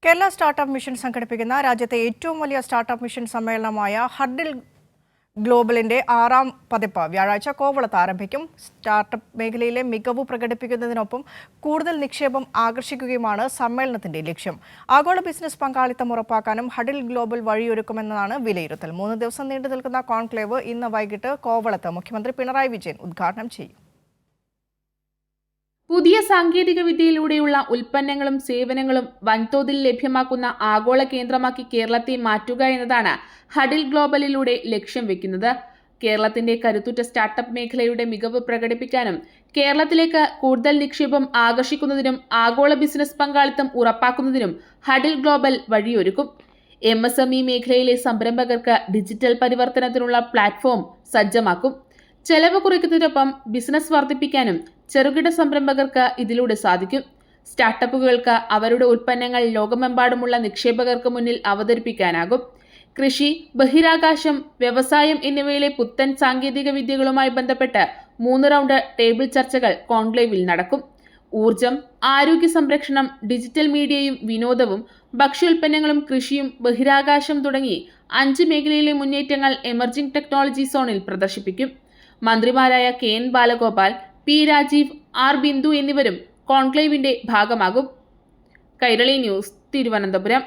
Kerala startup mission സംഘടിപ്പിക്കുന്ന രാജ്യത്തെ ഏറ്റവും വലിയ സ്റ്റാർട്ടപ്പ് മിഷൻ സമ്മേളനമായ ഹഡിൽ ഗ്ലോബലിന്റെ 6ാം പതിപ്പ് വ്യാഴാഴ്ച കോവളത്ത് ആരംഭിക്കും. സ്റ്റാർട്ടപ്പ് മേഖലയിലെ മികവ് പ്രകടിപ്പിക്കുന്നതിനൊപ്പം കൂടുതൽ നിക്ഷേപം ആകർഷിക്കുകയുമാണ് സമ്മേളനത്തിന്റെ ലക്ഷ്യം. ആഗോള ബിസിനസ് പങ്കാളിത്തം ഉറപ്പാക്കാനും ഹഡിൽ ഗ്ലോബൽ വഴിയൊരുക്കുമെന്നതാണ് വിലയിരുത്തൽ. 3 ദിവസം നീണ്ടു നിൽക്കുന്ന കോൺക്ലേവ് ഇന്ന് വൈകിട്ട് കോവളത്ത് മുഖ്യമന്ത്രി പിണറായി വിജയൻ ഉദ്ഘാടനം ചെയ്യും. പുതിയ സാങ്കേതിക വിദ്യയിലൂടെയുള്ള ഉൽപ്പന്നങ്ങളും സേവനങ്ങളും വൻതോതിൽ ലഭ്യമാക്കുന്ന ആഗോള കേന്ദ്രമാക്കി കേരളത്തെ മാറ്റുക എന്നതാണ് ഹഡിൽ ഗ്ലോബലിലൂടെ ലക്ഷ്യം വെക്കുന്നത്. കേരളത്തിന്റെ കരുത്തുറ്റ സ്റ്റാർട്ടപ്പ് മേഖലയുടെ മികവ് പ്രകടിപ്പിക്കാനും കേരളത്തിലേക്ക് കൂടുതൽ നിക്ഷേപം ആകർഷിക്കുന്നതിനും ആഗോള ബിസിനസ് പങ്കാളിത്തം ഉറപ്പാക്കുന്നതിനും ഹഡിൽ ഗ്ലോബൽ വഴിയൊരുക്കും. MSME മേഖലയിലെ സംരംഭകർക്ക് ഡിജിറ്റൽ പരിവർത്തനത്തിനുള്ള പ്ലാറ്റ്ഫോം സജ്ജമാക്കും. ചെലവ് കുറയ്ക്കുന്നതിനൊപ്പം ബിസിനസ് വർദ്ധിപ്പിക്കാനും ചെറുകിട സംരംഭകർക്ക് ഇതിലൂടെ സാധിക്കും. സ്റ്റാർട്ടപ്പുകൾക്ക് അവരുടെ ഉൽപ്പന്നങ്ങൾ ലോകമെമ്പാടുമുള്ള നിക്ഷേപകർക്ക് മുന്നിൽ അവതരിപ്പിക്കാനാകും. കൃഷി, ബഹിരാകാശം, വ്യവസായം എന്നിവയിലെ പുത്തൻ സാങ്കേതിക വിദ്യകളുമായി ബന്ധപ്പെട്ട് 3 റൗണ്ട് ടേബിൾ ചർച്ചകൾ കോൺക്ലേവിൽ നടക്കും. ഊർജം, ആരോഗ്യ സംരക്ഷണം, ഡിജിറ്റൽ മീഡിയയും വിനോദവും, ഭക്ഷ്യോൽപ്പന്നങ്ങളും, കൃഷിയും, ബഹിരാകാശം തുടങ്ങി 5 മേഖലയിലെ മുന്നേറ്റങ്ങൾ എമർജിംഗ് ടെക്നോളജി സോണിൽ പ്രദർശിപ്പിക്കും. മന്ത്രിമാരായ KN Balagopal, P Rajeev, R Bindu എന്നിവരും കോൺക്ലേവിന്റെ ഭാഗമാകും. കൈരളി ന്യൂസ്, തിരുവനന്തപുരം.